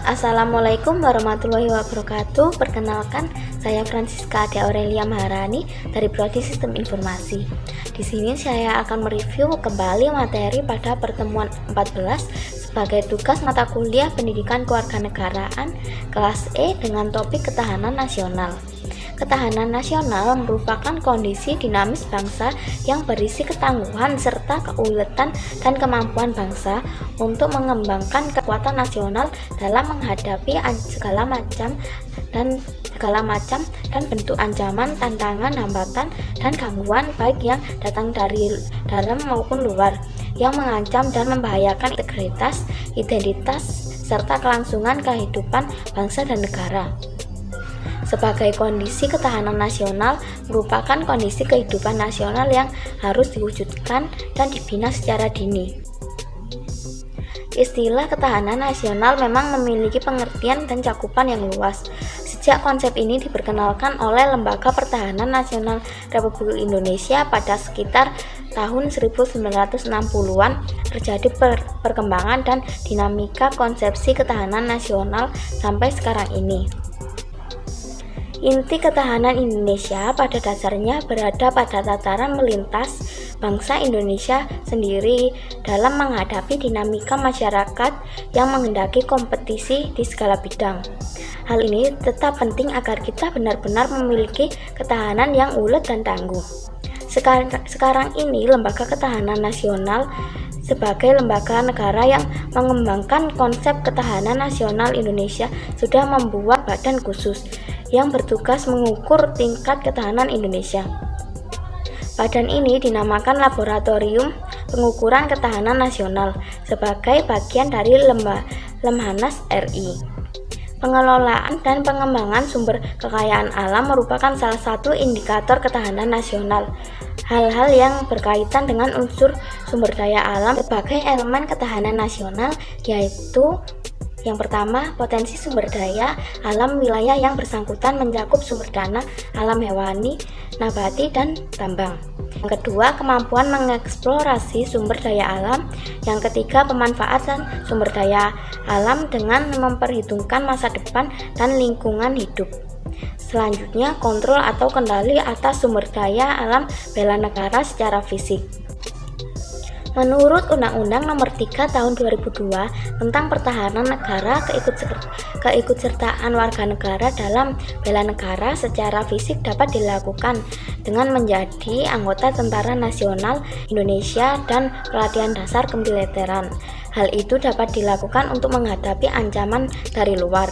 Assalamualaikum warahmatullahi wabarakatuh. Perkenalkan, saya Francisca Ade Aurelia Maharani dari Prodi Sistem Informasi. Di sini saya akan mereview kembali materi pada pertemuan 14 sebagai tugas mata kuliah Pendidikan Kewarganegaraan kelas E dengan topik ketahanan nasional. Ketahanan nasional merupakan kondisi dinamis bangsa yang berisi ketangguhan serta keuletan dan kemampuan bangsa untuk mengembangkan kekuatan nasional dalam menghadapi segala macam dan bentuk ancaman, tantangan, hambatan, dan gangguan baik yang datang dari dalam maupun luar yang mengancam dan membahayakan integritas, identitas, serta kelangsungan kehidupan bangsa dan negara. Sebagai kondisi ketahanan nasional merupakan kondisi kehidupan nasional yang harus diwujudkan dan dibina secara dini. Istilah ketahanan nasional memang memiliki pengertian dan cakupan yang luas. Sejak konsep ini diperkenalkan oleh Lembaga Pertahanan Nasional Republik Indonesia pada sekitar tahun 1960-an, terjadi perkembangan dan dinamika konsepsi ketahanan nasional sampai sekarang ini. Inti ketahanan Indonesia pada dasarnya berada pada tataran melintas bangsa Indonesia sendiri dalam menghadapi dinamika masyarakat yang menghendaki kompetisi di segala bidang. Hal ini tetap penting agar kita benar-benar memiliki ketahanan yang ulet dan tangguh. Sekarang ini Lembaga Ketahanan Nasional sebagai lembaga negara yang mengembangkan konsep ketahanan nasional Indonesia sudah membuat badan khusus yang bertugas mengukur tingkat ketahanan Indonesia. Badan ini dinamakan Laboratorium Pengukuran Ketahanan Nasional sebagai bagian dari Lemhanas RI. Pengelolaan dan pengembangan sumber kekayaan alam merupakan salah satu indikator ketahanan nasional. Hal-hal yang berkaitan dengan unsur sumber daya alam sebagai elemen ketahanan nasional yaitu yang pertama, potensi sumber daya alam wilayah yang bersangkutan mencakup sumber dana alam hewani, nabati, dan tambang. Yang kedua, kemampuan mengeksplorasi sumber daya alam. Yang ketiga, pemanfaatan sumber daya alam dengan memperhitungkan masa depan dan lingkungan hidup. Selanjutnya, kontrol atau kendali atas sumber daya alam bela negara secara fisik. Menurut Undang-Undang Nomor 3 Tahun 2002 tentang Pertahanan Negara, keikutsertaan warga negara dalam bela negara secara fisik dapat dilakukan dengan menjadi anggota Tentara Nasional Indonesia dan pelatihan dasar kemiliteran. Hal itu dapat dilakukan untuk menghadapi ancaman dari luar.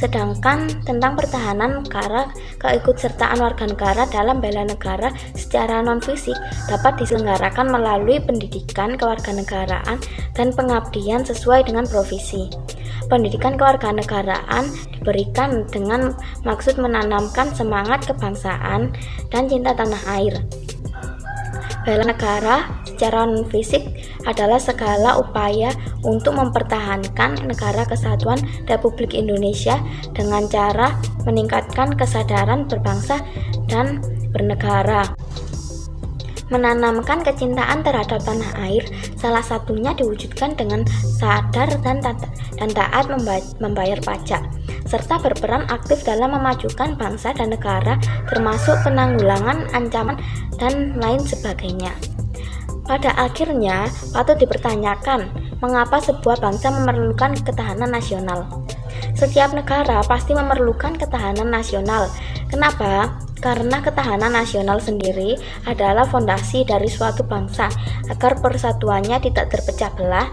Sedangkan tentang pertahanan negara, keikutsertaan warga negara dalam bela negara secara non-fisik dapat diselenggarakan melalui pendidikan kewarganegaraan dan pengabdian sesuai dengan profesi. Pendidikan kewarganegaraan diberikan dengan maksud menanamkan semangat kebangsaan dan cinta tanah air. Bela negara secara non-fisik adalah segala upaya untuk mempertahankan negara kesatuan Republik Indonesia dengan cara meningkatkan kesadaran berbangsa dan bernegara. Menanamkan kecintaan terhadap tanah air salah satunya diwujudkan dengan sadar dan taat membayar pajak, serta berperan aktif dalam memajukan bangsa dan negara termasuk penanggulangan ancaman dan lain sebagainya. Pada akhirnya, patut dipertanyakan mengapa sebuah bangsa memerlukan ketahanan nasional. Setiap negara pasti memerlukan ketahanan nasional. Kenapa? Karena ketahanan nasional sendiri adalah fondasi dari suatu bangsa agar persatuannya tidak terpecah belah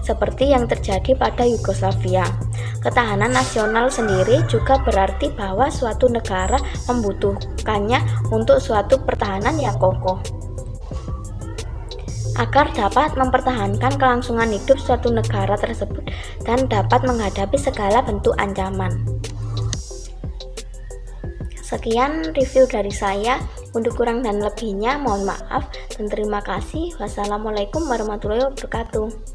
seperti yang terjadi pada Yugoslavia. Ketahanan nasional sendiri juga berarti bahwa suatu negara membutuhkannya untuk suatu pertahanan yang kokoh agar dapat mempertahankan kelangsungan hidup suatu negara tersebut dan dapat menghadapi segala bentuk ancaman. Sekian review dari saya. Untuk kurang dan lebihnya mohon maaf dan terima kasih. Wassalamualaikum warahmatullahi wabarakatuh.